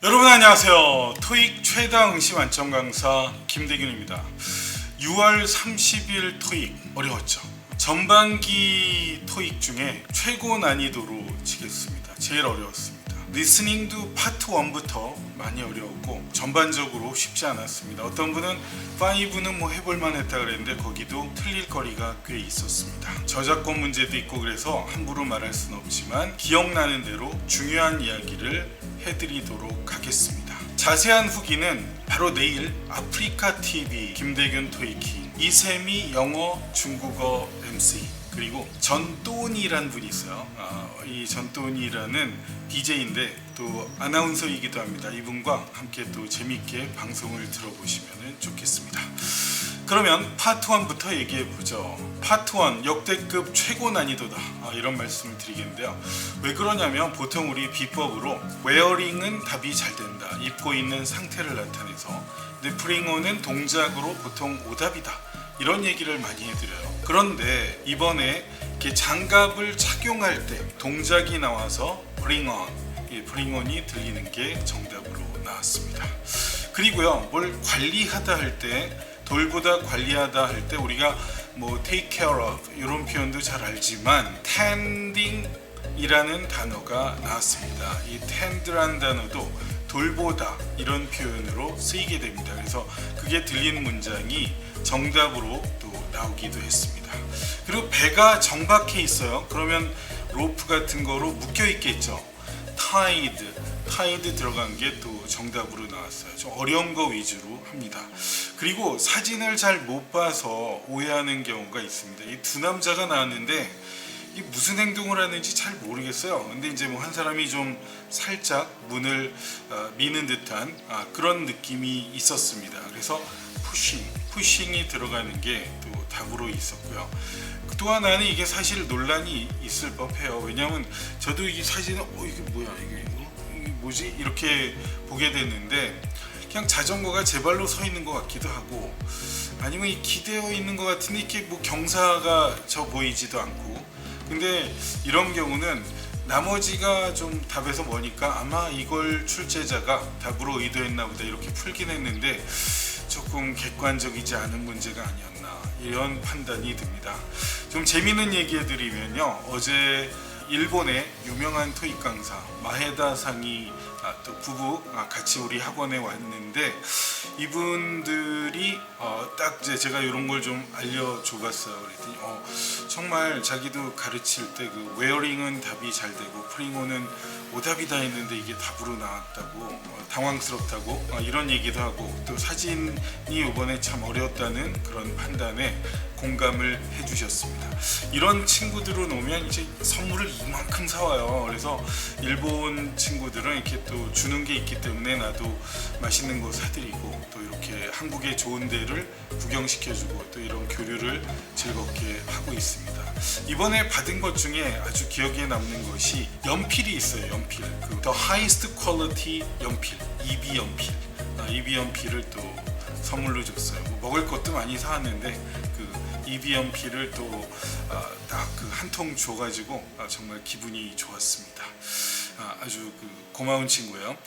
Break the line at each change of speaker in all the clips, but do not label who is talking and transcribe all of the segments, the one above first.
여러분 안녕하세요. 토익 최다 응시 만점 강사 김대균입니다. 6월 30일 토익 어려웠죠. 전반기 토익 중에 최고 난이도로 치겠습니다. 제일 어려웠습니다. 리스닝도 파트 1부터 많이 어려웠고 전반적으로 쉽지 않았습니다. 어떤 분은 5는 뭐 해볼만 했다 그랬는데 거기도 틀릴 거리가 꽤 있었습니다. 저작권 문제도 있고 그래서 함부로 말할 수는 없지만 기억나는 대로 중요한 이야기를 해드리도록 하겠습니다. 자세한 후기는 바로 내일 아프리카TV 김대균 토익키 이세미 영어 중국어 MC 그리고 전또니라는 분이 있어요. 이 전또니라는 DJ인데 또 아나운서이기도 합니다. 이분과 함께 또 재밌게 방송을 들어보시면 좋겠습니다. 그러면 파트 1부터 얘기해 보죠. 파트 1 역대급 최고 난이도다 이런 말씀을 드리겠는데요. 왜 그러냐면 보통 우리 비법으로 웨어링은 답이 잘 된다, 입고 있는 상태를 나타내서, 근데 프링온은 동작으로 보통 오답이다 이런 얘기를 많이 해드려요. 그런데 이번에 이렇게 장갑을 착용할 때 동작이 나와서 브링온이 들리는 게 정답으로 나왔습니다. 그리고요, 뭘 관리하다 할 때, 돌보다 관리하다 할 때 우리가 뭐 take care of 이런 표현도 잘 알지만 tending 이라는 단어가 나왔습니다. 이 tend라는 단어도 돌보다 이런 표현으로 쓰이게 됩니다. 그래서 그게 들리는 문장이 정답으로 또 나오기도 했습니다. 그리고 배가 정박해 있어요. 그러면 로프 같은 거로 묶여 있겠죠. tied 들어간 게 또 정답으로 나왔어요. 좀 어려운 거 위주로 합니다. 그리고 사진을 잘 못 봐서 오해하는 경우가 있습니다. 이 두 남자가 나왔는데 이 무슨 행동을 하는지 잘 모르겠어요. 근데 이제 뭐 한 사람이 좀 살짝 문을 미는 듯한 그런 느낌이 있었습니다. 그래서 푸싱이 들어가는 게 또 답으로 있었고요. 또 하나는 이게 사실 논란이 있을 법해요. 왜냐하면 저도 이 사진을 이게 뭐야 이게 뭐지 이렇게 보게 됐는데 그냥 자전거가 제 발로 서 있는 것 같기도 하고 아니면 이 기대어 있는 것 같은데 이렇게 뭐 경사가 저 보이지도 않고, 근데 이런 경우는 나머지가 좀 답에서 뭐니까 아마 이걸 출제자가 답으로 의도했나 보다 이렇게 풀긴 했는데 조금 객관적이지 않은 문제가 아니었나 이런 판단이 듭니다. 좀 재미있는 얘기 해드리면요, 어제 일본의 유명한 토익 강사 마헤다 상이 또 부부 같이 우리 학원에 왔는데 이분들이 딱 이제 제가 이런 걸 좀 알려줘 봤어요. 그랬더니 정말 자기도 가르칠 때 그 웨어링은 답이 잘 되고 프링온은 오답이다 했는데 이게 답으로 나왔다고 당황스럽다고 이런 얘기도 하고, 또 사진이 이번에 참 어려웠다는 그런 판단에 공감을 해주셨습니다. 이런 친구들은 오면 이제 선물을 이만큼 사와요. 그래서 일본 친구들은 이렇게 또 주는 게 있기 때문에 나도 맛있는 거 사드리고 또 이렇게 한국의 좋은 데를 구경시켜주고 또 이런 교류를 즐겁게 하고 있습니다. 이번에 받은 것 중에 아주 기억에 남는 것이 연필이 있어요. 연필, 그 The Highest Quality 연필, EB 연필, EB 연필을 또 선물로 줬어요. 뭐 먹을 것도 많이 사왔는데 그 EB 연필을 또 딱 그 한 통 줘가지고 정말 기분이 좋았습니다. 아주 그 고마운 친구예요.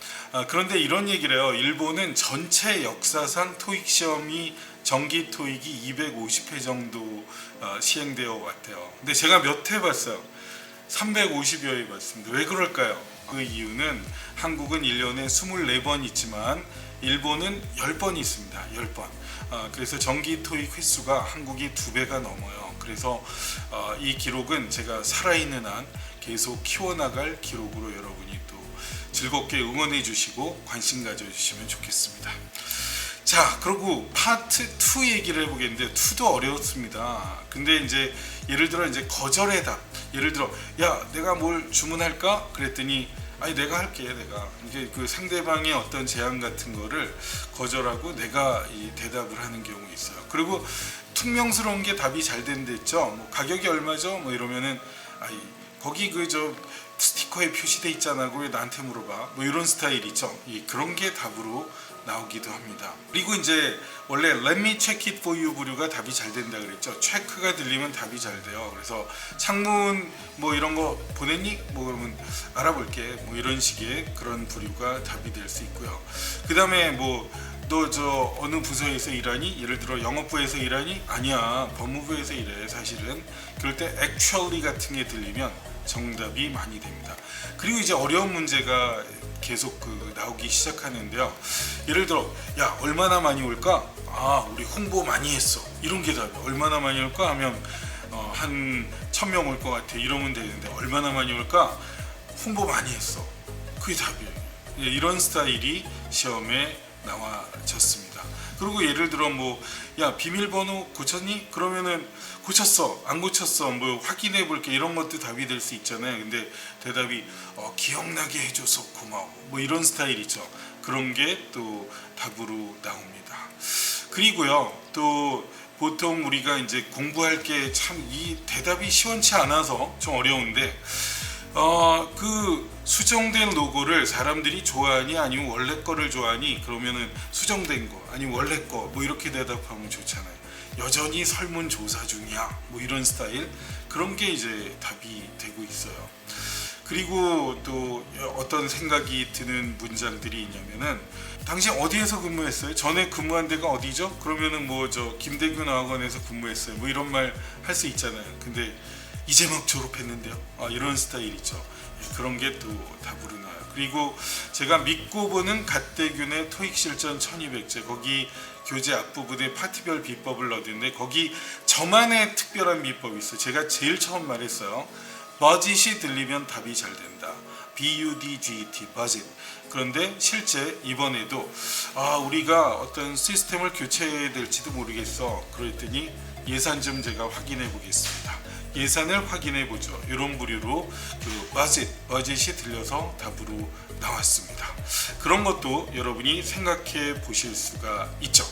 그런데 이런 얘기를 해요. 일본은 전체 역사상 토익 시험이 정기 토익이 250회 정도 시행되어 왔대요. 근데 제가 몇 회 봤어요? 350여 회 봤습니다. 왜 그럴까요? 그 이유는 한국은 1년에 24번 있지만 일본은 10번이 있습니다. 10번. 그래서 정기 토익 횟수가 한국이 2배가 넘어요. 그래서 이 기록은 제가 살아있는 한 계속 키워나갈 기록으로 여러분이 또 즐겁게 응원해 주시고 관심 가져주시면 좋겠습니다. 자, 그리고 파트 2 얘기를 해보겠는데 2도 어려웠습니다. 근데 이제 예를 들어 이제 거절의 답, 예를 들어 야 내가 뭘 주문할까? 그랬더니 아니 내가 할게, 내가 이게 그 상대방의 어떤 제안 같은 거를 거절하고 내가 이 대답을 하는 경우 있어요. 그리고 퉁명스러운 게 답이 잘 된댔죠. 뭐 가격이 얼마죠? 뭐 이러면은 아이 거기 그 저 스티커에 표시돼 있잖아. 왜 나한테 물어봐? 뭐 이런 스타일 있죠. 그런 게 답으로 나오기도 합니다. 그리고 이제 원래 Let me check it for you 부류가 답이 잘 된다 그랬죠. 체크가 들리면 답이 잘 돼요. 그래서 창문 뭐 이런 거 보냈니? 뭐 그러면 알아볼게. 뭐 이런 식의 그런 부류가 답이 될 수 있고요. 그 다음에 뭐 너 저 어느 부서에서 일하니? 예를 들어 영업부에서 일하니? 아니야, 법무부에서 일해. 사실은 그럴 때 actually 같은 게 들리면 정답이 많이 됩니다. 그리고 이제 어려운 문제가 계속 나오기 시작하는데요. 예를 들어 야 얼마나 많이 올까? 아 우리 홍보 많이 했어. 이런 게 답이야. 얼마나 많이 올까 하면 한 1000명 올 것 같아. 이러면 되는데 얼마나 많이 올까? 홍보 많이 했어. 그게 답이에요. 이런 스타일이 시험에 나와졌습니다. 그리고 예를 들어 뭐 야 비밀번호 고쳤니? 그러면은 고쳤어 안 고쳤어 뭐 확인해 볼게 이런 것도 답이 될 수 있잖아요. 근데 대답이 기억나게 해줘서 고마워 뭐 이런 스타일이죠. 그런 게 또 답으로 나옵니다. 그리고요 또 보통 우리가 이제 공부할 게 참 이 대답이 시원치 않아서 좀 어려운데 그 수정된 로고를 사람들이 좋아하니 아니면 원래 거를 좋아하니 그러면은 수정된 거 아니면 원래 거 뭐 이렇게 대답하면 좋잖아요. 여전히 설문조사 중이야 뭐 이런 스타일 그런 게 이제 답이 되고 있어요. 그리고 또 어떤 생각이 드는 문장들이 있냐면은 당신 어디에서 근무했어요? 전에 근무한 데가 어디죠? 그러면은 뭐 저 김대균 어학원에서 근무했어요 뭐 이런 말 할 수 있잖아요. 근데 이제 막 졸업했는데요. 이런 스타일 있죠. 그런 게 또 답으로 나와요. 그리고 제가 믿고 보는 갓대균의 토익 실전 1200제 거기 교재 앞부분에 파트별 비법을 넣었는데 거기 저만의 특별한 비법이 있어요. 제가 제일 처음 말했어요. budget이 들리면 답이 잘 된다. budget, budget. 그런데 실제 이번에도 우리가 어떤 시스템을 교체해야 될지도 모르겠어. 그랬더니 예산 좀 제가 확인해 보겠습니다. 예산을 확인해 보죠. 이런 부류로 그 budget이 들려서 답으로 나왔습니다. 그런 것도 여러분이 생각해 보실 수가 있죠.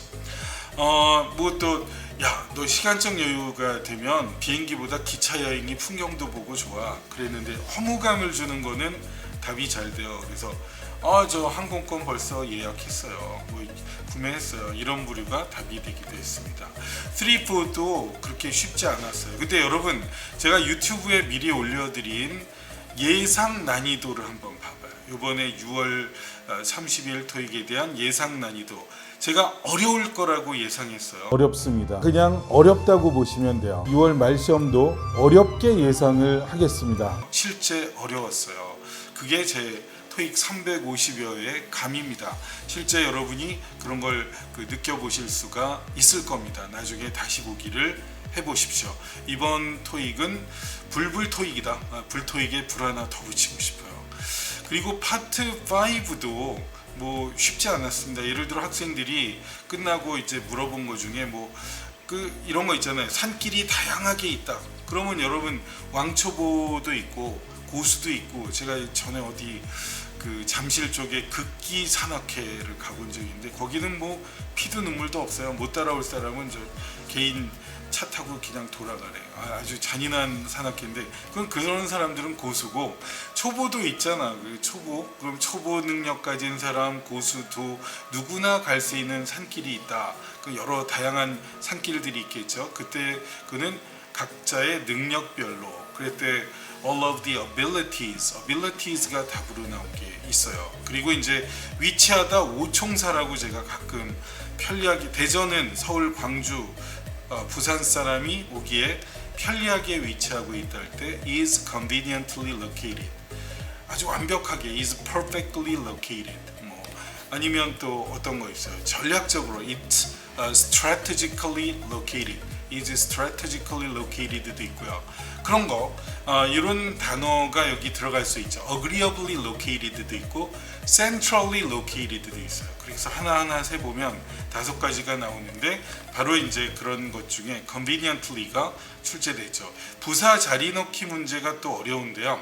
뭐 또 야, 너 시간적 여유가 되면 비행기보다 기차 여행이 풍경도 보고 좋아. 그랬는데 허무감을 주는 거는 답이 잘 돼요. 그래서 저 항공권 벌써 예약했어요. 뭐 구매했어요. 이런 부류가 답이 되기도 했습니다. 3, 4도 그렇게 쉽지 않았어요. 근데 여러분 제가 유튜브에 미리 올려드린 예상 난이도를 한번 봐봐요. 이번에 6월 30일 토익에 대한 예상 난이도 제가 어려울 거라고 예상했어요.
어렵습니다. 그냥 어렵다고 보시면 돼요. 6월 말 시험도 어렵게 예상을 하겠습니다.
실제 어려웠어요. 그게 제 토익 350여의 감입니다. 실제 여러분이 그런 걸 느껴보실 수가 있을 겁니다. 나중에 다시 보기를 해보십시오. 이번 토익은 불불 토익이다. 불토익에 불 하나 더 붙이고 싶어요. 그리고 파트 5도 뭐 쉽지 않았습니다. 예를 들어 학생들이 끝나고 이제 물어본 것 중에 뭐 이런 거 있잖아요. 산길이 다양하게 있다. 그러면 여러분 왕초보도 있고 고수도 있고 제가 전에 어디 잠실 쪽에 극기 산악회를 가본 적이 있는데 거기는 뭐 피도 눈물도 없어요. 못 따라올 사람은 저 개인 차 타고 그냥 돌아가래. 아주 잔인한 산악회인데 그런 사람들은 고수고 초보도 있잖아. 초보 그럼 초보 능력 가진 사람 고수도 누구나 갈 수 있는 산길이 있다. 여러 다양한 산길들이 있겠죠. 그때 그는 각자의 능력별로 그랬대 all of the abilities가 답으로 나온 게 있어요. 그리고 이제 위치하다 오총사라고 제가 가끔 편리하게 대전은 서울 광주 부산 사람이 오기에 편리하게 위치하고 있다 할 때 is conveniently located 아주 완벽하게 is perfectly located 뭐 아니면 또 어떤 거 있어요. 전략적으로 it's strategically located is strategically located도 있고요. 그런 거 이런 단어가 여기 들어갈 수 있죠. agreeably located도 있고 centrally located도 있어요. 그래서 하나하나 세 보면 5가지가 나오는데 바로 이제 그런 것 중에 conveniently가 출제되죠. 부사 자리 넣기 문제가 또 어려운데요.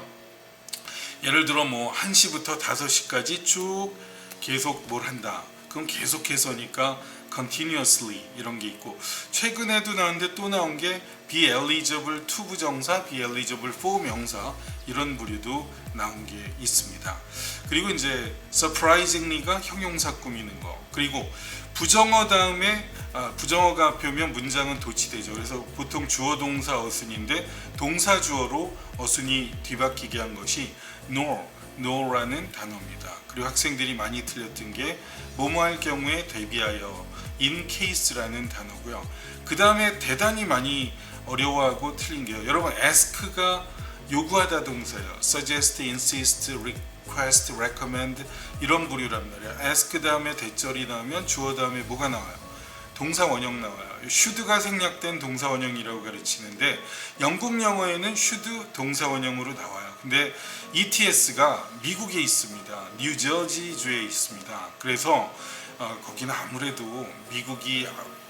예를 들어 뭐 1시부터 5시까지 쭉 계속 뭘 한다. 그럼 계속해서니까 continuously 이런 게 있고 최근에도 나왔는데 또 나온 게 be eligible to 부정사, be eligible for 명사 이런 부류도 나온 게 있습니다. 그리고 이제 surprisingly가 형용사 꾸미는 거. 그리고 부정어 다음에 부정어가 앞에 오면 문장은 도치되죠. 그래서 보통 주어 동사 어순인데 동사 주어로 어순이 뒤바뀌게 한 것이 nor라는 단어입니다. 그리고 학생들이 많이 틀렸던 게 뭐뭐 할 경우에 대비하여 in case라는 단어고요. 그 다음에 대단히 많이 어려워하고 틀린 게요. 여러분 ask가 요구하다 동사예요. suggest, insist, request, recommend 이런 부류란 말이에요. ask 다음에 대절이 나오면 주어 다음에 뭐가 나와요? 동사 원형 나와요. should가 생략된 동사 원형이라고 가르치는데 영국 영어에는 should 동사 원형으로 나와요. 근데 ETS가 미국에 있습니다. 뉴저지주에 있습니다. 그래서 거기는 아무래도 미국이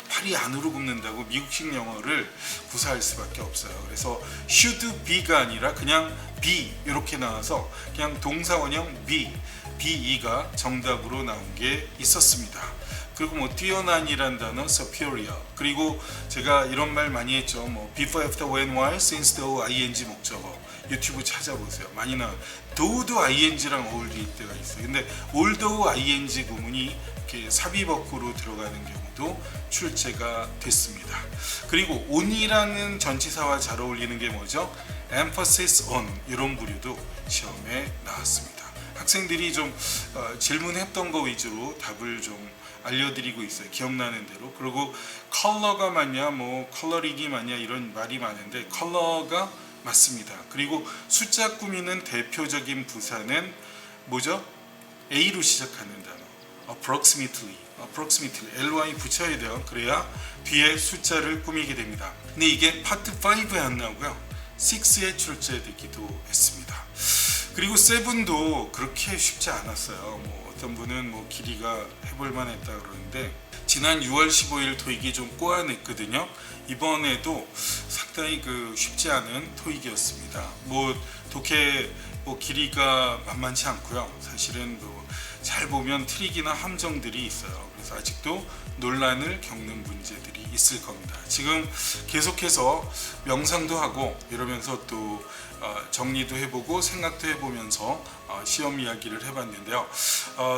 팔이 안으로 굽는다고 미국식 영어를 구사할 수밖에 없어요. 그래서 should be가 아니라 그냥 be 이렇게 나와서 그냥 동사 원형 be가 정답으로 나온 게 있었습니다. 그리고 뭐 뛰어난이란 단어 superior. 그리고 제가 이런 말 많이 했죠. 뭐 before, after, when, while, since, though, ing 목적어. 유튜브 찾아보세요. 많이 나와요. though도 ing랑 어울릴 때가 있어요. 근데 although ing 구문이 이렇게 삽입어구로 들어가는 경우도 출제가 됐습니다. 그리고 on이라는 전치사와 잘 어울리는 게 뭐죠? emphasis on 이런 부류도 시험에 나왔습니다. 학생들이 좀 질문했던 거 위주로 답을 좀 알려드리고 있어요. 기억나는 대로. 그리고 컬러가 맞냐, 뭐 컬러링이 맞냐 이런 말이 많은데 컬러가 맞습니다. 그리고 숫자 꾸미는 대표적인 부사는 뭐죠? A로 시작하는 단어. approximately, ly 붙여야 돼요. 그래야 뒤에 숫자를 꾸미게 됩니다. 근데 이게 파트 5에 안 나오고요. 6에 출제되기도 했습니다. 그리고 7도 그렇게 쉽지 않았어요. 뭐 어떤 분은 뭐 길이가 해볼 만했다 그러는데 지난 6월 15일 토익이 좀 꼬아냈거든요. 이번에도 상당히 쉽지 않은 토익이었습니다. 뭐 독해 뭐 길이가 만만치 않고요. 사실은 뭐 잘 보면 트릭이나 함정들이 있어요. 그래서 아직도 논란을 겪는 문제들이 있을 겁니다. 지금 계속해서 명상도 하고 이러면서 또 정리도 해보고 생각도 해보면서 시험 이야기를 해봤는데요.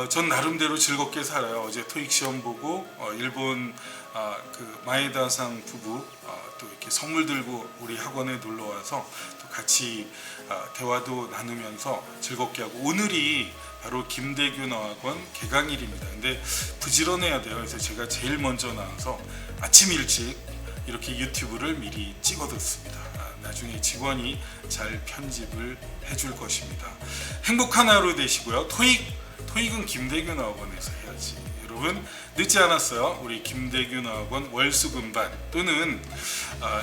전 나름대로 즐겁게 살아요. 어제 토익 시험 보고 일본 마에다상 부부 또 이렇게 선물 들고 우리 학원에 놀러 와서 또 같이 대화도 나누면서 즐겁게 하고 오늘이 바로 김대균 어학원 개강일입니다. 근데 부지런해야 돼요. 그래서 제가 제일 먼저 나와서 아침 일찍 이렇게 유튜브를 미리 찍어뒀습니다. 나중에 직원이 잘 편집을 해줄 것입니다. 행복한 하루 되시고요. 토익은 김대균 어학원에서 해야지. 여러분 늦지 않았어요. 우리 김대균 어학원 월수금반 또는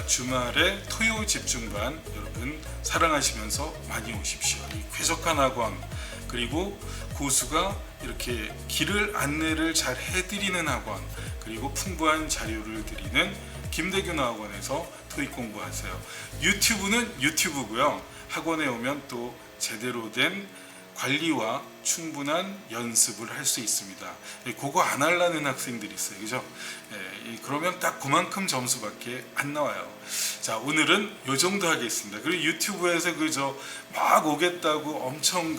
주말에 토요 집중반 여러분 사랑하시면서 많이 오십시오. 이 쾌적한 학원 그리고 고수가 이렇게 길을 안내를 잘 해드리는 학원 그리고 풍부한 자료를 드리는 김대균 학원에서 토익 공부하세요. 유튜브는 유튜브고요. 학원에 오면 또 제대로 된 관리와 충분한 연습을 할 수 있습니다. 그거 안 하려는 학생들이 있어요. 그죠? 그러면 딱 그만큼 점수밖에 안 나와요. 자, 오늘은 요 정도 하겠습니다. 그리고 유튜브에서 막 오겠다고 엄청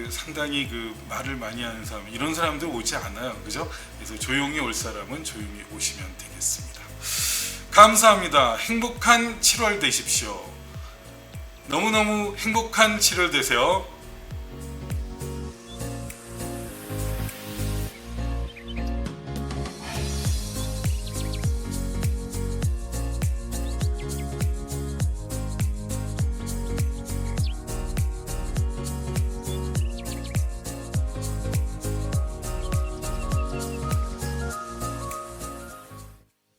상당히 말을 많이 하는 사람 이런 사람들 오지 않아요. 그죠? 그래서 조용히 올 사람은 조용히 오시면 되겠습니다. 감사합니다. 행복한 7월 되십시오. 너무너무 행복한 7월 되세요.